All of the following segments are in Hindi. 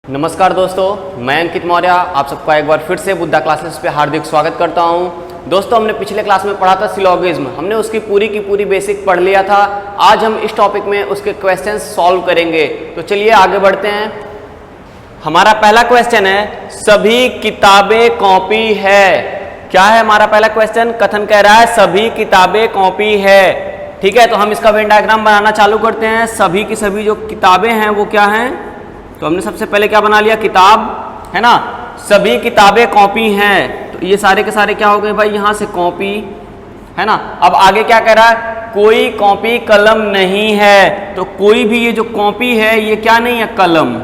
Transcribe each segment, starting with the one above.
नमस्कार दोस्तों, मैं अंकित मौर्य आप सबका एक बार फिर से बुद्धा क्लासेस पे हार्दिक स्वागत करता हूं। दोस्तों, हमने पिछले क्लास में पढ़ा था सिलोगिज्म, हमने उसकी पूरी की पूरी बेसिक पढ़ लिया था। आज हम इस टॉपिक में उसके क्वेश्चंस सॉल्व करेंगे। तो चलिए आगे बढ़ते हैं। हमारा पहला क्वेश्चन है, सभी किताबें कॉपी है। क्या है हमारा पहला क्वेश्चन? कथन कह रहा है सभी किताबें कॉपी है। ठीक है, तो हम इसका वेन डायग्राम बनाना चालू करते हैं। सभी की सभी जो किताबें हैं वो क्या हैं? तो हमने सबसे पहले क्या बना लिया? किताब, है ना। सभी किताबें कॉपी हैं, तो ये सारे के सारे क्या हो गए भाई? यहां से कॉपी, है ना। अब आगे क्या कह रहा है? कोई कॉपी कलम नहीं है। तो कोई भी ये जो कॉपी है ये क्या नहीं है? कलम,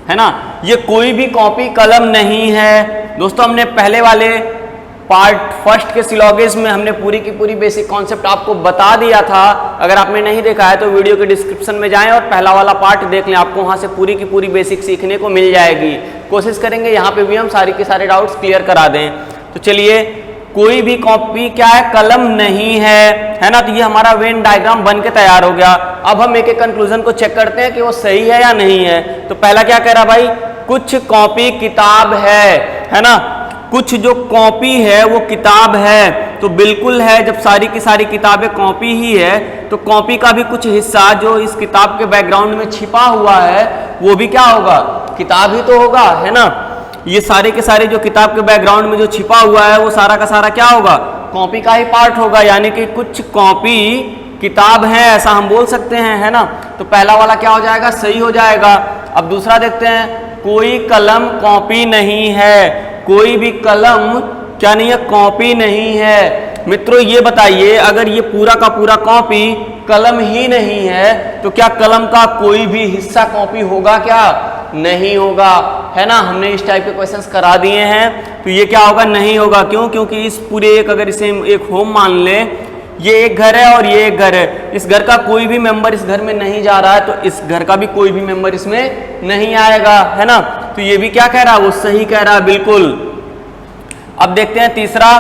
है ना। ये कोई भी कॉपी कलम नहीं है। दोस्तों, हमने पहले वाले पार्ट फर्स्ट के सिलोगिज्म में हमने पूरी की पूरी बेसिक कॉन्सेप्ट आपको बता दिया था। अगर आपने नहीं देखा है तो वीडियो के डिस्क्रिप्शन में जाएं और पहला वाला पार्ट देख लें, आपको वहां से पूरी की पूरी बेसिक सीखने को मिल जाएगी। कोशिश करेंगे यहाँ पे भी हम सारी के सारे डाउट्स क्लियर करा दें। तो चलिए, कोई भी कॉपी क्या है? कलम नहीं है ना। तो ये हमारा वेन डायग्राम बन के तैयार हो गया। अब हम एक एक कंक्लूजन को चेक करते हैं कि वो सही है या नहीं है। तो पहला क्या कह रहा भाई? कुछ कॉपी किताब है ना। कुछ जो कॉपी है वो किताब है, तो बिल्कुल है। जब सारी की सारी किताबें कॉपी ही है तो कॉपी का भी कुछ हिस्सा जो इस किताब के बैकग्राउंड में छिपा हुआ है वो भी क्या होगा? किताब ही तो होगा, है ना। ये सारे के सारे जो किताब के बैकग्राउंड में जो छिपा हुआ है वो सारा का सारा क्या होगा? कॉपी का ही पार्ट होगा। यानी कि कुछ कॉपी किताब है, ऐसा हम बोल सकते हैं, है ना। तो पहला वाला क्या हो जाएगा? सही हो जाएगा। अब दूसरा देखते हैं, कोई कलम कॉपी नहीं है। कोई भी कलम क्या नहीं है? कॉपी नहीं है। मित्रों, ये बताइए, अगर ये पूरा का पूरा कॉपी कलम ही नहीं है तो क्या कलम का कोई भी हिस्सा कॉपी होगा? क्या नहीं होगा, है ना। हमने इस टाइप के क्वेश्चंस करा दिए हैं। तो ये क्या होगा? नहीं होगा। क्यों? क्योंकि इस पूरे एक, अगर इसे एक होम मान ले, ये एक घर है और ये एक घर है, इस घर का कोई भी मेंबर इस घर में नहीं जा रहा है तो इस घर का भी कोई भी मेंबर इसमें नहीं आएगा, है ना। तो ये भी क्या कह रहा है? वो सही कह रहा है, बिल्कुल। अब देखते हैं तीसरा,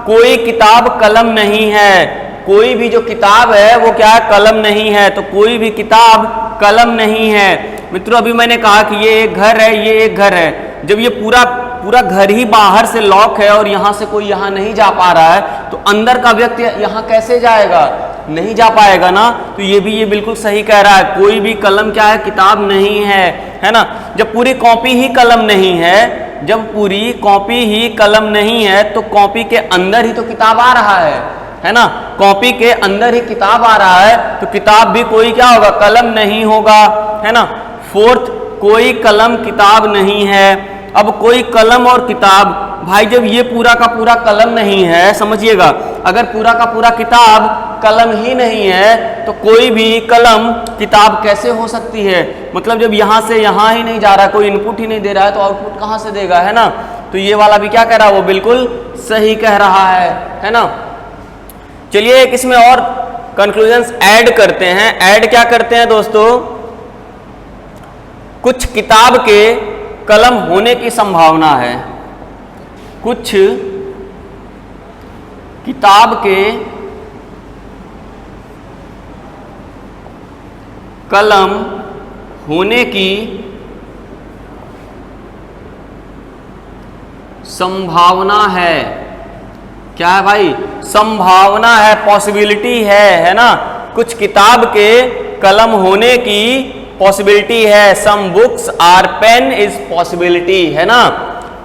कोई किताब कलम नहीं है। कोई भी जो किताब है वो क्या है? कलम नहीं है। तो कोई भी किताब कलम नहीं है। मित्रों, अभी मैंने कहा कि ये एक घर है, ये एक घर है। जब ये पूरा घर ही बाहर से लॉक है और यहां से कोई यहां नहीं जा पा रहा है तो अंदर का व्यक्ति यहां कैसे जाएगा? नहीं जा पाएगा ना। तो ये बिल्कुल सही कह रहा है। कोई भी कलम क्या है? किताब नहीं है ना। जब पूरी कॉपी ही कलम नहीं है, जब पूरी कॉपी ही कलम नहीं है तो कॉपी के अंदर ही तो किताब आ रहा है ना। कॉपी के अंदर ही किताब आ रहा है तो किताब भी कोई क्या होगा? कलम नहीं होगा, है ना। फोर्थ, कोई कलम किताब नहीं है। अब कोई कलम और किताब, भाई जब ये पूरा का पूरा कलम नहीं है, समझिएगा, अगर पूरा का पूरा किताब कलम ही नहीं है तो कोई भी कलम किताब कैसे हो सकती है? मतलब जब यहां से यहां ही नहीं जा रहा, कोई इनपुट ही नहीं दे रहा है तो आउटपुट कहां से देगा, है ना। तो ये वाला भी क्या कह रहा है? वो बिल्कुल सही कह रहा है ना। चलिए एक इसमें और कंक्लूजन्स ऐड करते हैं। ऐड क्या करते हैं दोस्तों? कुछ किताब के कलम होने की संभावना है। कुछ किताब के कलम होने की संभावना है। क्या है भाई? संभावना है, पॉसिबिलिटी है ना। कुछ किताब के कलम होने की पॉसिबिलिटी है। Some books are pen is possibility, है ना।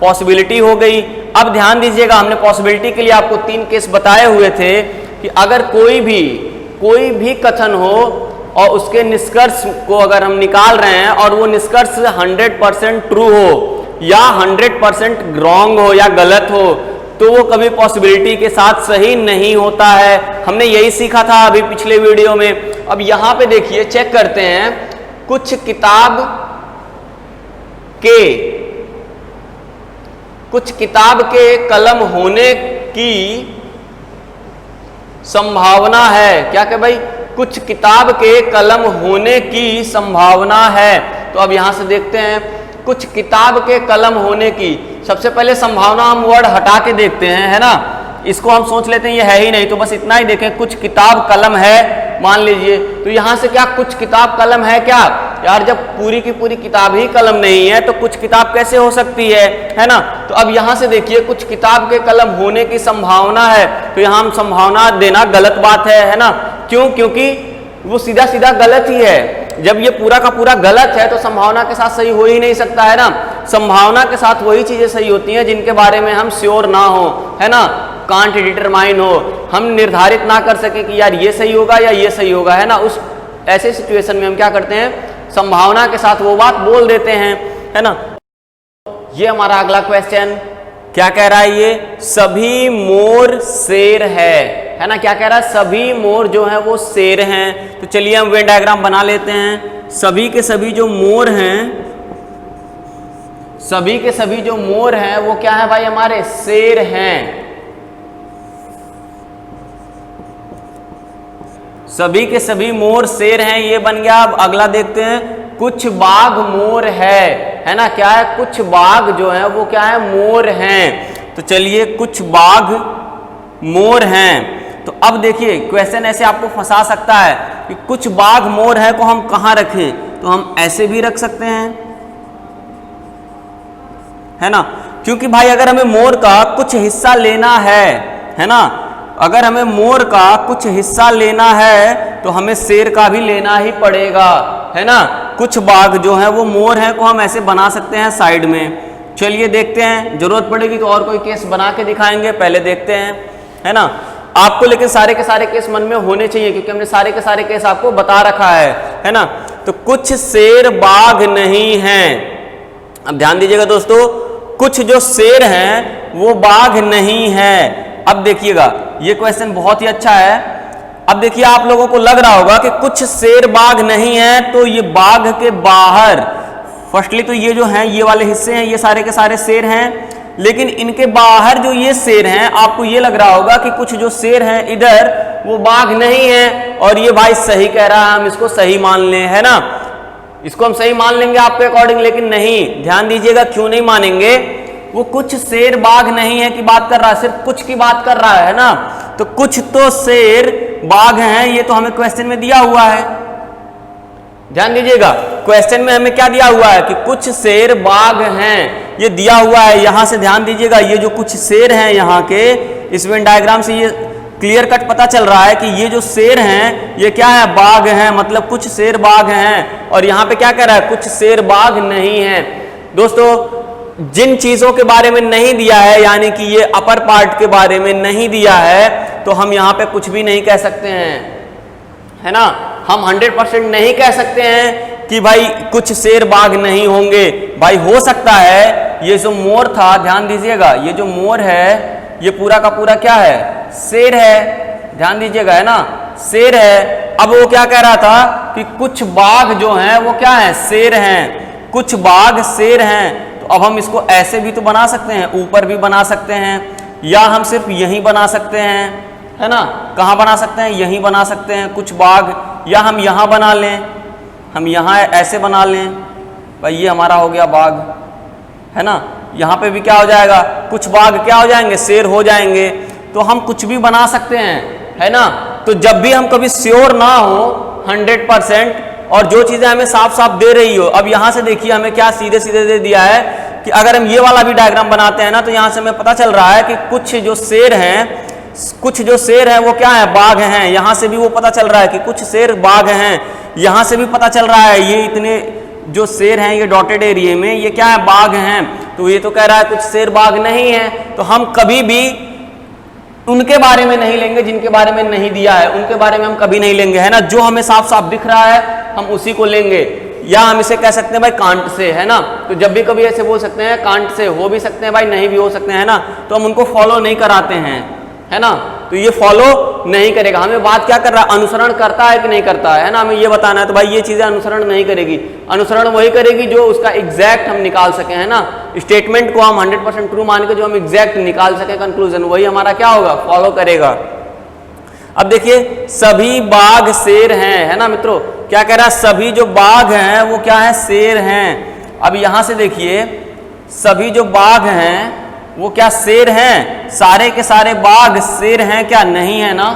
पॉसिबिलिटी हो गई। अब ध्यान दीजिएगा, हमने पॉसिबिलिटी के लिए आपको 3 केस बताए हुए थे कि अगर कोई भी कथन हो और उसके निष्कर्ष को अगर हम निकाल रहे हैं और वो निष्कर्ष 100% ट्रू हो या 100% रॉन्ग हो या गलत हो तो वो कभी पॉसिबिलिटी के साथ सही नहीं होता है। हमने यही सीखा था अभी पिछले वीडियो में। अब यहां पे देखिए, चेक करते हैं, कुछ किताब के कलम होने की संभावना है। क्या कि भाई? कुछ किताब के कलम होने की संभावना है। तो अब यहां से देखते हैं, कुछ किताब के कलम होने की, सबसे पहले संभावना हम वर्ड हटा के देखते हैं, है ना। इसको हम सोच लेते हैं ये है ही नहीं, तो बस इतना ही देखें, कुछ किताब कलम है मान लीजिए, तो यहां से क्या कुछ किताब कलम है क्या? यार जब पूरी की पूरी किताब ही कलम नहीं है तो कुछ किताब कैसे हो सकती है ना। तो अब यहां से देखिए कुछ किताब के कलम होने की संभावना है, तो यहां हम संभावना देना गलत बात है ना। क्यों? क्योंकि वो सीधा सीधा गलत ही है। जब ये पूरा का पूरा गलत है तो संभावना के साथ सही हो ही नहीं सकता है ना। संभावना के साथ वही चीजें सही होती हैं जिनके बारे में हम श्योर ना हो, है ना, कांट डिटरमाइन हो, हम निर्धारित ना कर सके कि यार ये सही होगा या ये सही होगा, है ना। उस ऐसे सिचुएशन में हम क्या करते हैं, संभावना के साथ वो बात बोल देते हैं, है ना। ये हमारा अगला क्वेश्चन क्या कह रहा है, ये सभी मोर शेर है ना। क्या कह रहा है, सभी मोर जो है वो शेर हैं। तो चलिए हम वेन डायग्राम बना लेते हैं। सभी के सभी जो मोर हैं, सभी के सभी जो मोर हैं वो क्या है भाई, हमारे शेर हैं। सभी के सभी मोर शेर हैं, ये बन गया। अब अगला देखते हैं, कुछ बाघ मोर है ना। क्या है, कुछ बाघ जो है वो क्या है, मोर हैं। तो चलिए कुछ बाघ मोर हैं। तो अब देखिए क्वेश्चन ऐसे आपको फंसा सकता है कि कुछ बाघ मोर है को हम कहां रखें, तो हम ऐसे भी रख सकते हैं, है ना। क्योंकि भाई अगर हमें मोर का कुछ हिस्सा लेना है ना, अगर हमें मोर का कुछ हिस्सा लेना है तो हमें शेर का भी लेना ही पड़ेगा, है ना। कुछ बाघ जो है वो मोर है को हम ऐसे बना सकते हैं साइड में। चलिए देखते हैं, जरूरत पड़ेगी तो और कोई केस बना के दिखाएंगे, पहले देखते हैं, है ना। आपको लेकिन सारे के सारे केस मन में होने चाहिए क्योंकि हमने सारे के सारे केस आपको बता रखा है ना। तो कुछ शेर बाघ नहीं हैं। अब ध्यान दीजिएगा दोस्तों, कुछ जो शेर हैं वो बाघ नहीं है। अब देखिएगा ये क्वेश्चन बहुत ही अच्छा है। अब देखिए आप लोगों को लग रहा होगा कि कुछ शेर बाघ नहीं है, तो ये बाघ के बाहर, फर्स्टली तो ये जो हैं ये वाले हिस्से हैं, ये सारे के सारे शेर हैं। लेकिन इनके बाहर जो ये शेर हैं, आपको ये लग रहा होगा कि कुछ जो शेर हैं इधर वो बाघ नहीं है। और ये भाई सही कह रहा है, हम इसको सही मान लें, है ना। इसको हम सही मान लेंगे आपके अकॉर्डिंग। लेकिन नहीं, ध्यान दीजिएगा क्यों नहीं मानेंगे। वो कुछ शेर बाघ नहीं है की बात कर रहा है, सिर्फ कुछ की बात कर रहा है ना। तो कुछ तो शेर बाघ हैं, ये तो हमें क्वेश्चन में दिया हुआ है। ध्यान दीजिएगा क्वेश्चन में हमें क्या दिया हुआ है कि कुछ शेर बाघ हैं, ये दिया हुआ है। यहां से ध्यान दीजिएगा, ये जो कुछ शेर हैं यहाँ के, इस वेन डायग्राम से ये क्लियर कट पता चल रहा है कि ये जो शेर हैं ये क्या है, बाघ हैं, मतलब कुछ शेर बाघ हैं। और यहाँ पे क्या कह रहा है, कुछ शेर बाघ नहीं है। दोस्तों जिन चीजों के बारे में नहीं दिया है, यानी कि ये अपर पार्ट के बारे में नहीं दिया है, तो हम यहाँ पे कुछ भी नहीं कह सकते हैं, है ना। हम 100% नहीं कह सकते हैं कि भाई कुछ शेर बाघ नहीं होंगे। भाई हो सकता है ये जो मोर था, ध्यान दीजिएगा, ये जो मोर है ये पूरा का पूरा क्या है, शेर है। ध्यान दीजिएगा, है ना, शेर है। अब वो क्या कह रहा था कि कुछ बाघ जो हैं वो क्या है, शेर हैं, कुछ बाघ शेर हैं। तो अब हम इसको ऐसे भी तो बना सकते हैं, ऊपर भी बना सकते हैं, या हम सिर्फ यहीं बना सकते हैं, है ना। कहाँ बना सकते हैं, यहीं बना सकते हैं कुछ बाघ, या हम यहाँ बना लें, हम यहाँ ऐसे बना लें। भाई ये हमारा हो गया बाघ, है ना। यहाँ पे भी क्या हो जाएगा, कुछ बाघ क्या हो जाएंगे, शेर हो जाएंगे। तो हम कुछ भी बना सकते हैं, है ना। तो जब भी हम कभी श्योर ना हो 100% और जो चीजें हमें साफ साफ दे रही हो, अब यहाँ से देखिए हमें क्या सीधे सीधे दे दिया है कि अगर हम ये वाला भी डायग्राम बनाते हैं ना, तो यहाँ से हमें पता चल रहा है कि कुछ जो शेर हैं, कुछ जो शेर हैं वो क्या है, बाघ हैं। यहाँ से भी वो पता चल रहा है कि कुछ शेर बाघ हैं। यहाँ से भी पता चल रहा है ये इतने जो शेर हैं ये डॉटेड एरिया में ये क्या है, बाघ हैं। तो ये तो कह रहा है कुछ शेर बाघ नहीं है। तो हम कभी भी उनके बारे में नहीं लेंगे जिनके बारे में नहीं दिया है, उनके बारे में हम कभी नहीं लेंगे, है ना। जो हमें साफ साफ दिख रहा है हम उसी को लेंगे। या हम इसे कह सकते हैं भाई कांट से, है ना। तो जब भी कभी ऐसे बोल सकते हैं कांट से, हो भी सकते हैं भाई, नहीं भी हो सकते हैं, है ना। तो हम उनको फॉलो नहीं कराते हैं, है ना। तो ये फॉलो नहीं करेगा। हमें बात क्या कर रहा है, अनुसरण करता है कि नहीं करता है ना, हमें ये बताना है। तो भाई ये चीजें अनुसरण नहीं करेगी, अनुसरण वही करेगी जो उसका एग्जैक्ट हम निकाल सके, है ना। स्टेटमेंट को हम 100% ट्रू मान के जो हम एग्जैक्ट निकाल सके कंक्लूजन, वही हमारा क्या होगा, फॉलो करेगा। अब देखिए सभी बाघ शेर हैं, है ना मित्रों। क्या कह रहा है, सभी जो बाघ हैं वो क्या है, शेर हैं। अब यहां से देखिए सभी जो बाघ हैं वो क्या शेर हैं, सारे के सारे बाघ शेर हैं क्या, नहीं है ना।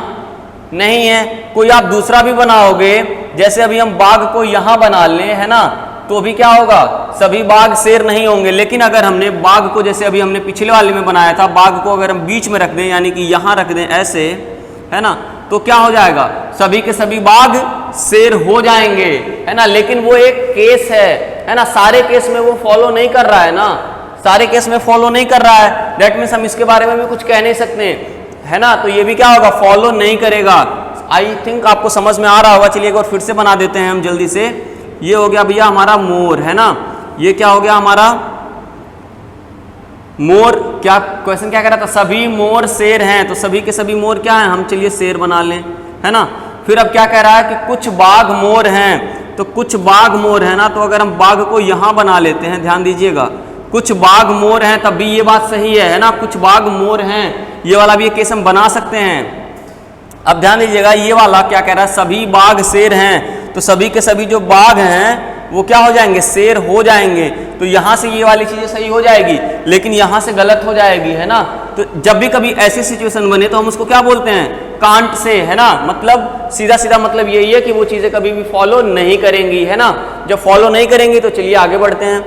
नहीं है। कोई आप दूसरा भी बनाओगे, जैसे अभी हम बाघ को यहां बना लें, है ना, तो भी क्या होगा, सभी बाघ शेर नहीं होंगे। लेकिन अगर हमने बाघ को, जैसे अभी हमने पिछले वाले में बनाया था, बाघ को अगर हम बीच में रख दें, यानी कि यहां रख दें ऐसे, है ना, तो क्या हो जाएगा, सभी के सभी बाघ शेर हो जाएंगे, है ना। लेकिन वो एक केस है ना, सारे केस में वो फॉलो नहीं कर रहा है ना, सारे केस में फॉलो नहीं कर रहा है। दैट मीन्स हम इसके बारे में भी कुछ कह नहीं सकते, है ना। तो ये भी क्या होगा, फॉलो नहीं करेगा। आई थिंक आपको समझ में आ रहा होगा। चलिए एक बार फिर से बना देते हैं हम जल्दी से। ये हो गया भैया हमारा मोर, है ना। ये क्या हो गया हमारा मोर। क्या क्वेश्चन क्या कह रहा था, सभी मोर शेर हैं, तो सभी के सभी मोर क्या हैं, हम चलिए शेर बना लें, है ना। फिर अब क्या कह रहा है कि कुछ बाघ मोर हैं, तो कुछ बाघ मोर है ना, तो अगर हम बाघ को यहां बना लेते हैं, ध्यान दीजिएगा, कुछ बाघ मोर हैं, तब भी ये बात सही है ना, कुछ बाघ मोर हैं, ये वाला भी एक केस हम बना सकते हैं। अब ध्यान दीजिएगा, ये वाला क्या कह रहा है, सभी बाघ शेर हैं, तो सभी के सभी जो बाघ हैं वो क्या हो जाएंगे, शेर हो जाएंगे। तो यहां से ये वाली चीजें सही हो जाएगी, लेकिन यहां से गलत हो जाएगी, है ना। तो जब भी कभी ऐसी सिचुएशन बने तो हम उसको क्या बोलते हैं, कांट से, है ना। मतलब सीधा सीधा मतलब यही है कि वो चीजें कभी भी फॉलो नहीं करेंगी, है ना। जब फॉलो नहीं करेंगी तो चलिए आगे बढ़ते हैं।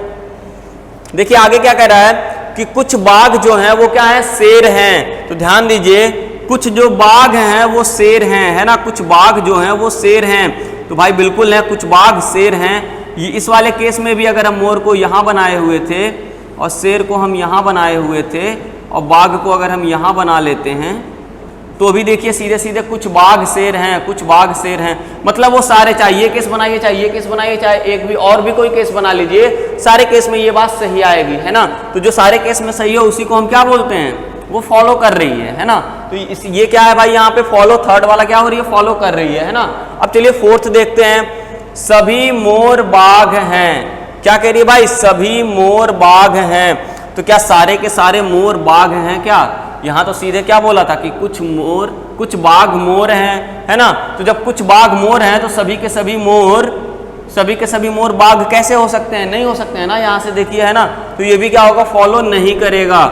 देखिए आगे क्या कह रहा है कि कुछ बाघ जो हैं वो क्या है, शेर हैं। तो ध्यान दीजिए, कुछ जो बाघ हैं वो शेर हैं, है ना, कुछ बाघ जो हैं वो शेर हैं। तो भाई बिल्कुल है, कुछ बाघ शेर हैं। ये इस वाले केस में भी अगर हम मोर को यहाँ बनाए हुए थे और शेर को हम यहाँ बनाए हुए थे और बाघ को अगर हम यहाँ बना लेते हैं, तो भी देखिए सीधे सीधे कुछ बाघ शेर हैं, कुछ बाघ शेर हैं। मतलब वो सारे, चाहे ये केस बनाइए, चाहे ये केस बनाइए, चाहे एक भी और भी कोई केस बना लीजिए, सारे केस में ये बात सही आएगी, है ना। तो जो सारे केस में सही है उसी को हम क्या बोलते हैं, वो फॉलो कर रही है ना। तो ये क्या है भाई, यहाँ पे फॉलो, थर्ड वाला क्या हो रही है, फॉलो कर रही है ना। अब चलिए फोर्थ देखते हैं, सभी मोर बाघ हैं। क्या कह रही है भाई, सभी मोर बाघ हैं। तो क्या सारे के सारे मोर बाघ हैं क्या, यहां तो सीधे क्या बोला था कि कुछ मोर, कुछ बाघ मोर हैं, है ना। तो जब कुछ बाघ मोर हैं तो सभी के सभी मोर, सभी के सभी मोर बाघ कैसे हो सकते हैं, नहीं हो सकते हैं ना, यहां से देखिए, है ना। तो ये भी क्या होगा, फॉलो नहीं करेगा।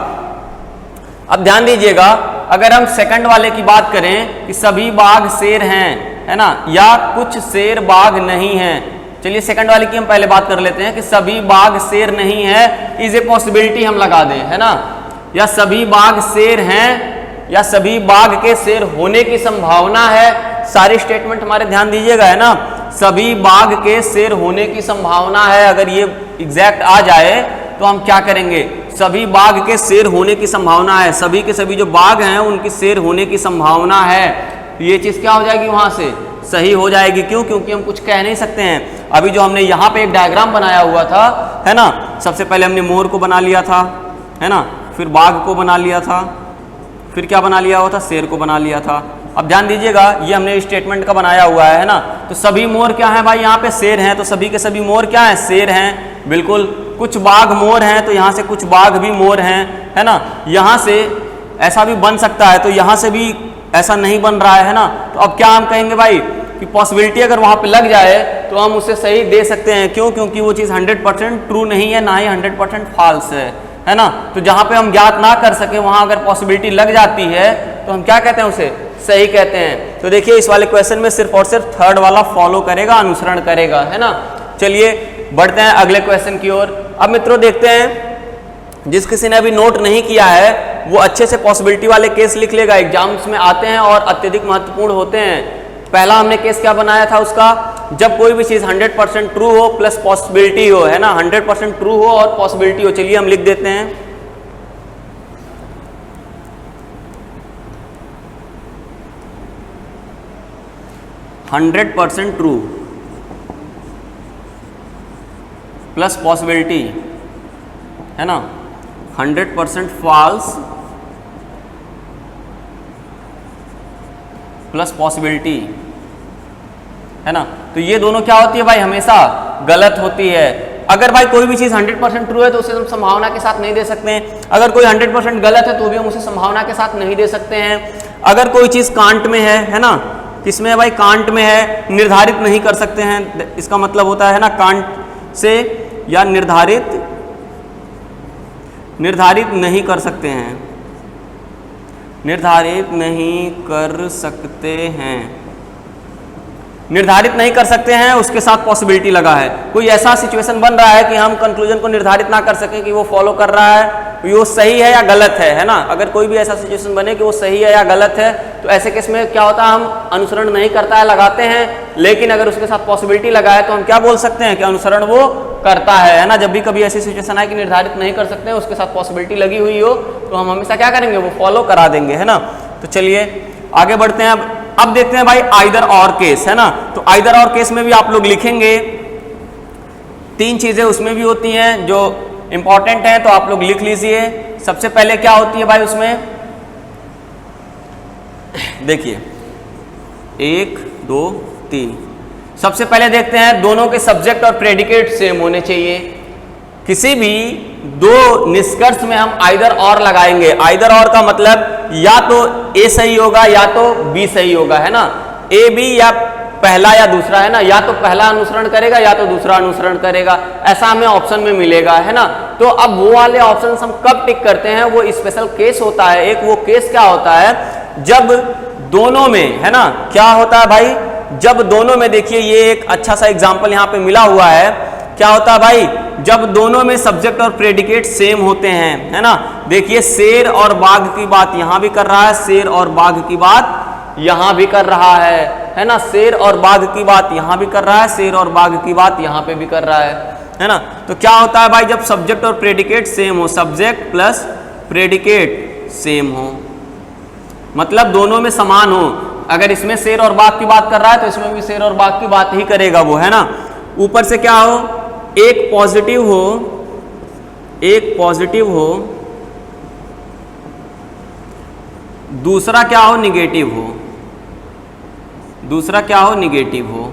अब ध्यान दीजिएगा, अगर हम सेकंड वाले की बात करें कि सभी बाघ शेर हैं, है ना, या कुछ शेर बाघ नहीं हैं। चलिए सेकंड वाले की हम पहले बात कर लेते हैं कि सभी बाघ शेर नहीं है, इज ए पॉसिबिलिटी हम लगा दें, है ना, या सभी बाघ शेर हैं, या सभी बाघ के शेर होने की संभावना है। सारी स्टेटमेंट हमारे ध्यान दीजिएगा, है ना, सभी बाघ के शेर होने की संभावना है। अगर ये एग्जैक्ट आ जाए तो हम क्या करेंगे, सभी बाघ के शेर होने की संभावना है, सभी के सभी जो बाघ हैं उनकी शेर होने की संभावना है। ये चीज क्या हो जाएगी, वहां से सही हो जाएगी। क्यों, क्योंकि हम कुछ कह नहीं सकते हैं। अभी जो हमने यहाँ पे एक डायग्राम बनाया हुआ था, है ना, सबसे पहले हमने मोर को बना लिया था, है ना, फिर बाघ को बना लिया था, फिर क्या बना लिया हुआ था, शेर को बना लिया था। अब ध्यान दीजिएगा, ये हमने स्टेटमेंट का बनाया हुआ है ना। तो सभी मोर क्या है भाई, यहाँ पे शेर हैं, तो सभी के सभी मोर क्या है, शेर हैं, बिल्कुल। कुछ बाघ मोर हैं, तो यहाँ से कुछ बाघ भी मोर हैं, है ना। यहाँ से ऐसा भी बन सकता है, तो यहाँ से भी ऐसा नहीं बन रहा है ना। तो अब क्या हम कहेंगे भाई कि पॉसिबिलिटी अगर वहाँ पे लग जाए तो हम उसे सही दे सकते हैं। क्यों, क्योंकि वो चीज़ 100% ट्रू नहीं है, ना ही 100% फॉल्स है ना। तो जहाँ पे हम ज्ञात ना कर सके वहाँ अगर पॉसिबिलिटी लग जाती है तो हम क्या कहते हैं, उसे सही कहते हैं। तो देखिए इस वाले क्वेश्चन में सिर्फ और सिर्फ थर्ड वाला फॉलो करेगा, अनुसरण करेगा, है ना। चलिए बढ़ते हैं अगले क्वेश्चन की ओर। अब मित्रों देखते हैं, जिस किसी ने अभी नोट नहीं किया है वो अच्छे से पॉसिबिलिटी वाले केस लिख लेगा, एग्जाम्स में आते हैं और अत्यधिक महत्वपूर्ण होते हैं। पहला हमने केस क्या बनाया था उसका, जब कोई भी चीज 100% ट्रू हो प्लस पॉसिबिलिटी हो, है ना, 100% ट्रू हो और पॉसिबिलिटी हो। चलिए हम लिख देते हैं, %100% ट्रू प्लस पॉसिबिलिटी, है ना, 100% फॉल्स प्लस पॉसिबिलिटी, है ना। तो ये दोनों क्या होती है भाई, हमेशा गलत होती है। अगर भाई कोई भी चीज 100% ट्रू है तो उसे हम संभावना के साथ नहीं दे सकते हैं। अगर कोई 100% गलत है तो भी हम उसे संभावना के साथ नहीं दे सकते हैं। अगर कोई चीज कांट में है ना, किसमें है भाई, कांट में है, निर्धारित नहीं कर सकते हैं, इसका मतलब होता है ना कांट से, या निर्धारित नहीं कर सकते हैं। निर्धारित नहीं कर सकते हैं, निर्धारित नहीं कर सकते हैं, उसके साथ पॉसिबिलिटी लगा है। कोई ऐसा सिचुएशन बन रहा है कि हम कंक्लूजन को निर्धारित ना कर सकें कि वो फॉलो कर रहा है, वो सही है या गलत है ना। अगर कोई भी ऐसा सिचुएशन बने कि वो सही है या गलत है, तो ऐसे केस में क्या होता है, हम अनुसरण नहीं करता है लगाते हैं, लेकिन अगर उसके साथ पॉसिबिलिटी लगा है तो हम क्या बोल सकते हैं कि अनुसरण वो करता है ना। जब भी कभी ऐसी सिचुएशन आए कि निर्धारित नहीं कर सकते हैं, उसके साथ पॉसिबिलिटी लगी हुई हो, तो हम हमेशा क्या करेंगे, वो फॉलो करा देंगे, है ना। तो चलिए आगे बढ़ते हैं। अब देखते हैं भाई आइदर और केस, है ना। तो आइदर और केस में भी आप लोग लिखेंगे, 3 चीजें उसमें भी होती हैं जो इंपॉर्टेंट है, तो आप लोग लिख लीजिए। सबसे पहले क्या होती है भाई उसमें, देखिए 1 2 3। सबसे पहले देखते हैं दोनों के सब्जेक्ट और प्रेडिकेट सेम होने चाहिए। किसी भी 2 निष्कर्ष में हम आइदर और लगाएंगे, आइदर और का मतलब या तो ए सही होगा या तो बी सही होगा, है ना। ए बी या पहला या दूसरा, है ना, या तो पहला अनुसरण करेगा या तो दूसरा अनुसरण करेगा, ऐसा हमें ऑप्शन में मिलेगा, है ना। तो अब वो वाले ऑप्शन हम कब टिक करते हैं, वो स्पेशल केस होता है। एक वो केस क्या होता है, जब दोनों में, है ना, क्या होता है भाई, जब दोनों में, देखिए ये एक अच्छा सा एग्जाम्पल यहाँ पे मिला हुआ है। क्या होता है भाई, जब दोनों में सब्जेक्ट और प्रेडिकेट सेम होते हैं, है ना। देखिए शेर और बाघ की बात यहां भी कर रहा है, शेर और बाघ की बात यहां भी कर रहा है ना। शेर और बाघ की बात यहां भी कर रहा है, शेर और बाघ की बात यहां पे भी कर रहा है ना। तो क्या होता है भाई, जब सब्जेक्ट और प्रेडिकेट सेम हो, सब्जेक्ट प्लस प्रेडिकेट सेम हो, मतलब दोनों में समान हो। अगर इसमें शेर और बाघ की बात कर रहा है तो इसमें भी शेर और बाघ की बात ही करेगा वो, है ना। ऊपर से क्या हो, एक पॉजिटिव हो, एक पॉजिटिव हो, दूसरा क्या हो, निगेटिव हो, दूसरा क्या हो, निगेटिव हो,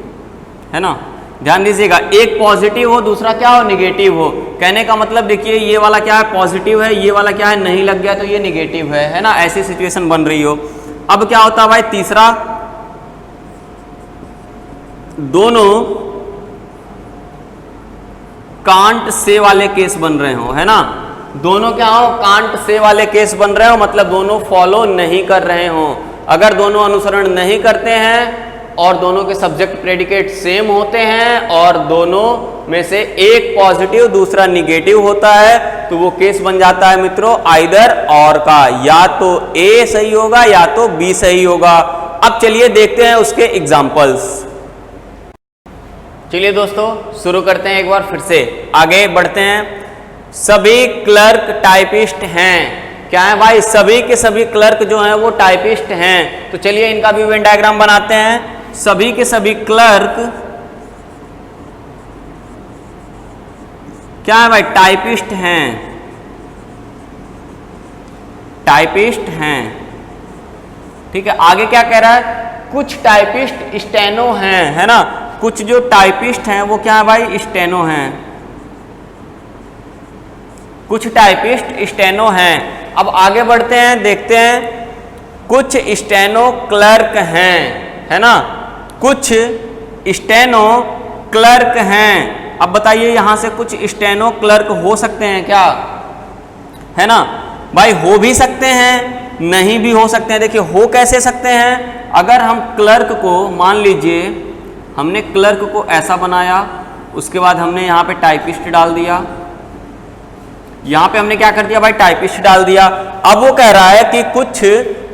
है ना। ध्यान दीजिएगा, एक पॉजिटिव हो, दूसरा क्या हो, निगेटिव हो। कहने का मतलब देखिए ये वाला क्या है, पॉजिटिव है, ये वाला क्या है, नहीं लग गया तो ये निगेटिव है ना। ऐसी सिचुएशन बन रही हो। अब क्या होता है भाई, तीसरा, दोनों कांट से वाले केस बन रहे हो, है ना। दोनों क्या हो, कांट से वाले केस बन रहे हो, मतलब दोनों फॉलो नहीं कर रहे हो। अगर दोनों अनुसरण नहीं करते हैं और दोनों के सब्जेक्ट प्रेडिकेट सेम होते हैं और दोनों में से एक पॉजिटिव दूसरा निगेटिव होता है, तो वो केस बन जाता है मित्रों आइदर और का, या तो ए सही होगा या तो बी सही होगा। अब चलिए देखते हैं उसके एग्जाम्पल्स। चलिए दोस्तों शुरू करते हैं, एक बार फिर से आगे बढ़ते हैं। सभी क्लर्क टाइपिस्ट हैं। क्या है भाई, सभी के सभी क्लर्क जो हैं वो टाइपिस्ट हैं। तो चलिए इनका भी वेन डायग्राम बनाते हैं। सभी के सभी क्लर्क क्या है भाई, टाइपिस्ट हैं, टाइपिस्ट हैं। ठीक है, आगे क्या कह रहा है, कुछ टाइपिस्ट स्टेनो हैं, है ना। कुछ जो टाइपिस्ट हैं वो क्या है भाई, स्टेनो हैं, कुछ टाइपिस्ट स्टेनो हैं। अब आगे बढ़ते हैं, देखते हैं, कुछ स्टेनो क्लर्क हैं, है ना, कुछ स्टेनो क्लर्क हैं। अब बताइए यहां से कुछ स्टेनो क्लर्क हो सकते हैं क्या, है ना भाई, हो भी सकते हैं, नहीं भी हो सकते हैं। देखिए हो कैसे सकते हैं, अगर हम क्लर्क को, मान लीजिए हमने क्लर्क को ऐसा बनाया, उसके बाद हमने यहाँ पे टाइपिस्ट डाल दिया, यहाँ पे हमने क्या कर दिया भाई, टाइपिस्ट डाल दिया। अब वो कह रहा है कि कुछ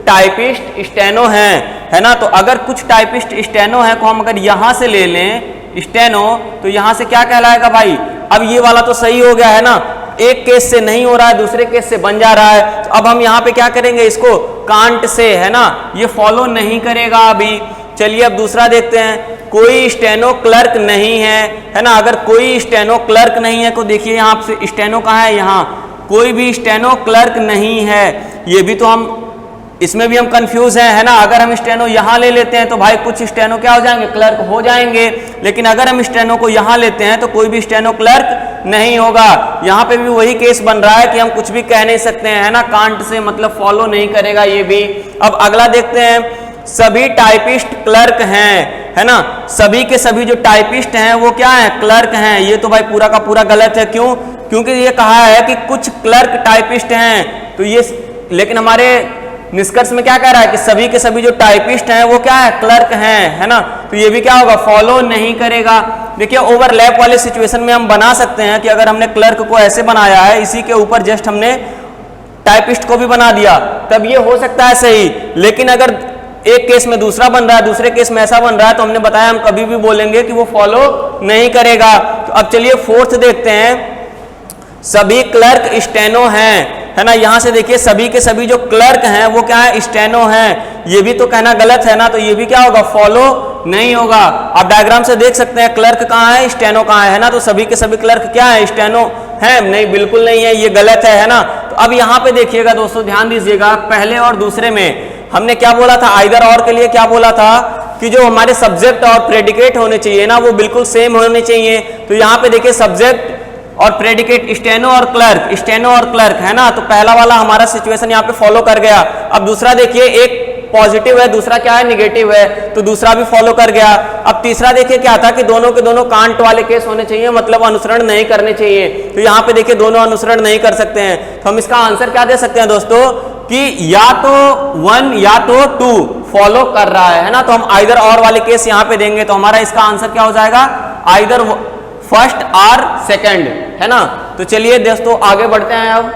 टाइपिस्ट स्टेनो हैं, है ना। तो अगर कुछ टाइपिस्ट स्टेनो हैं को हम अगर यहाँ से ले लें स्टेनो, तो यहाँ से क्या कहलाएगा भाई, अब ये वाला तो सही हो गया है ना, एक केस से नहीं हो रहा है दूसरे केस से बन जा रहा है। तो अब हम यहाँ पे क्या करेंगे, इसको कांट से, है ना, ये फॉलो नहीं करेगा अभी। चलिए अब दूसरा देखते हैं, कोई स्टेनो क्लर्क नहीं है ना। अगर कोई स्टेनो क्लर्क नहीं है तो देखिए यहाँ से स्टेनो कहाँ है, यहाँ कोई भी स्टेनो क्लर्क नहीं है। ये भी तो हम, इसमें भी हम कंफ्यूज हैं, है ना। अगर हम स्टेनो यहाँ ले लेते हैं तो भाई कुछ स्टेनो क्या हो जाएंगे, क्लर्क हो जाएंगे। लेकिन अगर हम स्टेनो को यहाँ लेते हैं तो कोई भी स्टेनो क्लर्क नहीं होगा। यहाँ पे भी वही केस बन रहा है कि हम कुछ भी कह नहीं सकते हैं, है ना, कांट से मतलब फॉलो नहीं करेगा ये भी। अब अगला देखते हैं, सभी टाइपिस्ट क्लर्क हैं, है ना। सभी के सभी जो टाइपिस्ट हैं वो क्या है, क्लर्क हैं। ये तो भाई पूरा का पूरा गलत है। क्यों, क्योंकि ये कहा है कि कुछ क्लर्क टाइपिस्ट हैं, तो ये, लेकिन हमारे निष्कर्ष में क्या कह रहा है कि सभी के सभी जो टाइपिस्ट हैं वो क्या है, क्लर्क हैं, है ना। तो ये भी क्या होगा, फॉलो नहीं करेगा। देखिए ओवरलैप वाले सिचुएशन में हम बना सकते हैं कि अगर हमने क्लर्क को ऐसे बनाया है, इसी के ऊपर जस्ट हमने टाइपिस्ट को भी बना दिया, तब ये हो सकता है सही। लेकिन अगर एक केस में दूसरा बन रहा है, दूसरे केस में ऐसा बन रहा है, तो हमने बताया हम कभी भी बोलेंगे कि वो फॉलो नहीं करेगा। तो अब चलिए फोर्थ देखते हैं, सभी क्लर्क स्टेनो हैं, है ना। यहां से देखिए सभी के सभी जो क्लर्क हैं वो क्या है, स्टेनो हैं। ये भी तो कहना गलत है ना, तो ये भी क्या होगा, फॉलो नहीं होगा। आप डायग्राम से देख सकते हैं क्लर्क कहाँ है, स्टेनो कहाँ है ना। तो सभी के सभी क्लर्क क्या है, स्टेनो है? नहीं, बिल्कुल नहीं है, ये गलत है ना। तो अब यहाँ पे देखिएगा दोस्तों, ध्यान दीजिएगा, पहले और दूसरे में हमने क्या बोला था, आइदर और के लिए क्या बोला था कि जो हमारे सब्जेक्ट और प्रेडिकेट होने चाहिए ना वो बिल्कुल सेम होने चाहिए। तो यहाँ पे देखिए सब्जेक्ट और प्रेडिकेट स्टेनो और क्लर्क, स्टेनो और क्लर्क, है ना। तो पहला वाला हमारा सिचुएशन यहाँ पे फॉलो कर गया। अब दूसरा देखिए, एक पॉजिटिव है, दूसरा क्या है, निगेटिव है, तो दूसरा भी फॉलो कर गया। अब तीसरा देखिए क्या था कि दोनों के दोनों कांट वाले केस होने चाहिए, मतलब अनुसरण नहीं करने चाहिए। तो यहाँ पे देखिए दोनों अनुसरण नहीं कर सकते हैं। तो हम इसका आंसर क्या दे सकते हैं दोस्तों कि या तो 1 या तो 2 फॉलो कर रहा है ना। तो हम आइदर और वाले केस यहाँ पे देंगे, तो हमारा इसका आंसर क्या हो जाएगा, आइदर फर्स्ट और सेकंड, है ना। तो चलिए दोस्तों आगे बढ़ते हैं। अब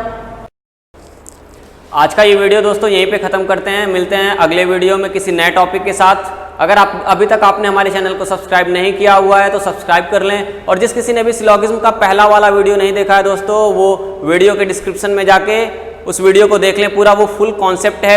आज का ये वीडियो दोस्तों यहीं पे ख़त्म करते हैं, मिलते हैं अगले वीडियो में किसी नए टॉपिक के साथ। अगर आप अभी तक आपने हमारे चैनल को सब्सक्राइब नहीं किया हुआ है तो सब्सक्राइब कर लें, और जिस किसी ने भी सिलॉगिज्म का पहला वाला वीडियो नहीं देखा है दोस्तों, वो वीडियो के डिस्क्रिप्शन में जाके उस वीडियो को देख लें, पूरा वो फुल कॉन्सेप्ट है।